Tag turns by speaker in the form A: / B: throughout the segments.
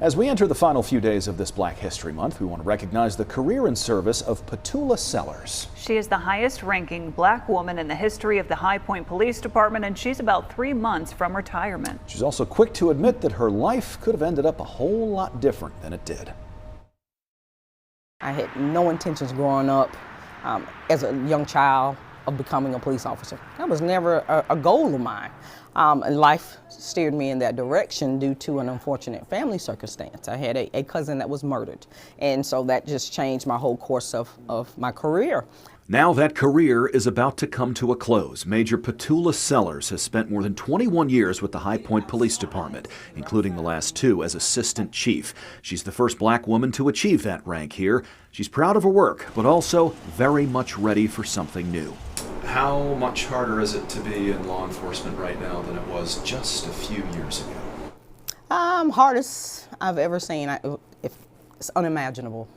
A: As we enter the final few days of this Black History Month, we want to recognize the career and service of Petula Sellers.
B: She is the highest ranking black woman in the history of the High Point Police Department, and she's about 3 months from retirement.
A: She's also quick to admit that her life could have ended up a whole lot different than it did.
C: I had no intentions growing up as a young child of becoming a police officer. That was never a goal of mine. And life steered me in that direction due to an unfortunate family circumstance. I had a cousin that was murdered, and so that just changed my whole course of my career.
A: Now that career is about to come to a close. Major Petula Sellers has spent more than 21 years with the High Point Police Department, including the last 2 as assistant chief. She's the first black woman to achieve that rank here. She's proud of her work, but also very much ready for something new. How much harder is it to be in law enforcement right now than it was just a few years ago?
C: Hardest I've ever seen. It's unimaginable.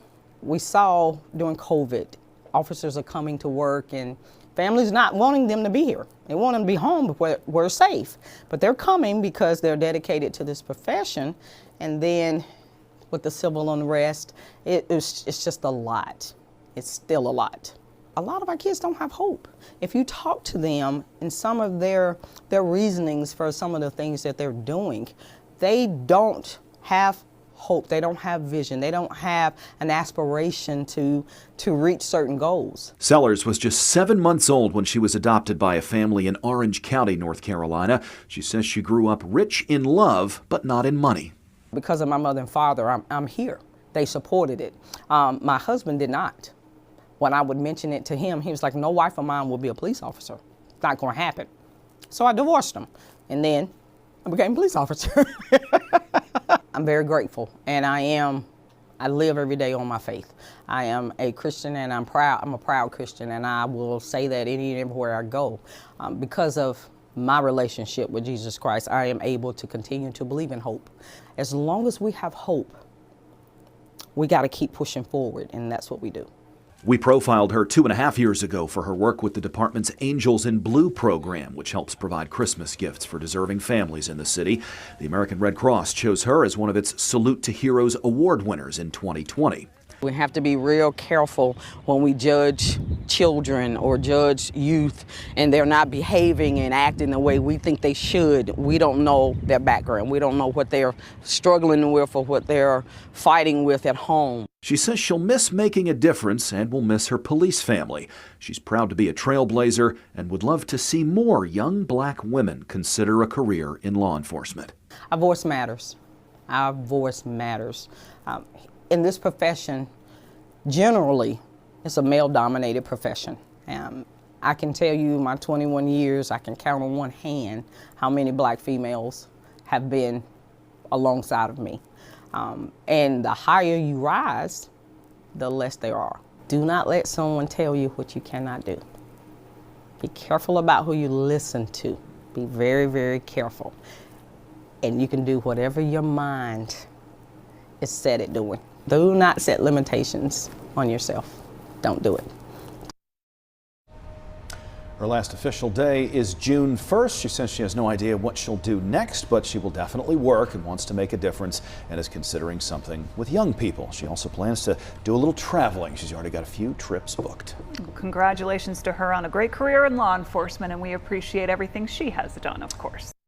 C: We saw during COVID, officers are coming to work and families not wanting them to be here. They want them to be home where we're safe. But they're coming because they're dedicated to this profession. And then with the civil unrest, it's just a lot. It's still a lot. A lot of our kids don't have hope. If you talk to them and some of their reasonings for some of the things that they're doing, they don't have hope. They don't have vision. They don't have an aspiration to reach certain goals.
A: Sellers was just 7 months old when she was adopted by a family in Orange County, North Carolina. She says she grew up rich in love, but not in money.
C: Because of my mother and father, I'm here. They supported it. My husband did not. When I would mention it to him, he was like, no wife of mine will be a police officer. It's not going to happen. So I divorced him, and then I became a police officer. I'm very grateful, and I live every day on my faith. I am a Christian, and I'm proud. I'm a proud Christian, and I will say that any and everywhere I go. Because of my relationship with Jesus Christ, I am able to continue to believe in hope. As long as we have hope, we got to keep pushing forward, and that's what we do.
A: We profiled her 2.5 years ago for her work with the department's Angels in Blue program, which helps provide Christmas gifts for deserving families in the city. The American Red Cross chose her as one of its Salute to Heroes award winners in 2020.
C: We have to be real careful when we judge children or judge youth and they're not behaving and acting the way we think they should. We don't know their background. We don't know what they're struggling with or what they're fighting with at home.
A: She says she'll miss making a difference and will miss her police family. She's proud to be a trailblazer and would love to see more young black women consider a career in law enforcement.
C: Our voice matters. Our voice matters. In this profession, generally, it's a male-dominated profession. I can tell you my 21 years, I can count on one hand how many black females have been alongside of me. And the higher you rise, the less there are. Do not let someone tell you what you cannot do. Be careful about who you listen to. Be very, very careful. And you can do whatever your mind is set at doing. Do not set limitations on yourself. Don't do it.
A: Her last official day is June 1st. She says she has no idea what she'll do next, but she will definitely work and wants to make a difference and is considering something with young people. She also plans to do a little traveling. She's already got a few trips booked.
B: Congratulations to her on a great career in law enforcement, and we appreciate everything she has done, of course.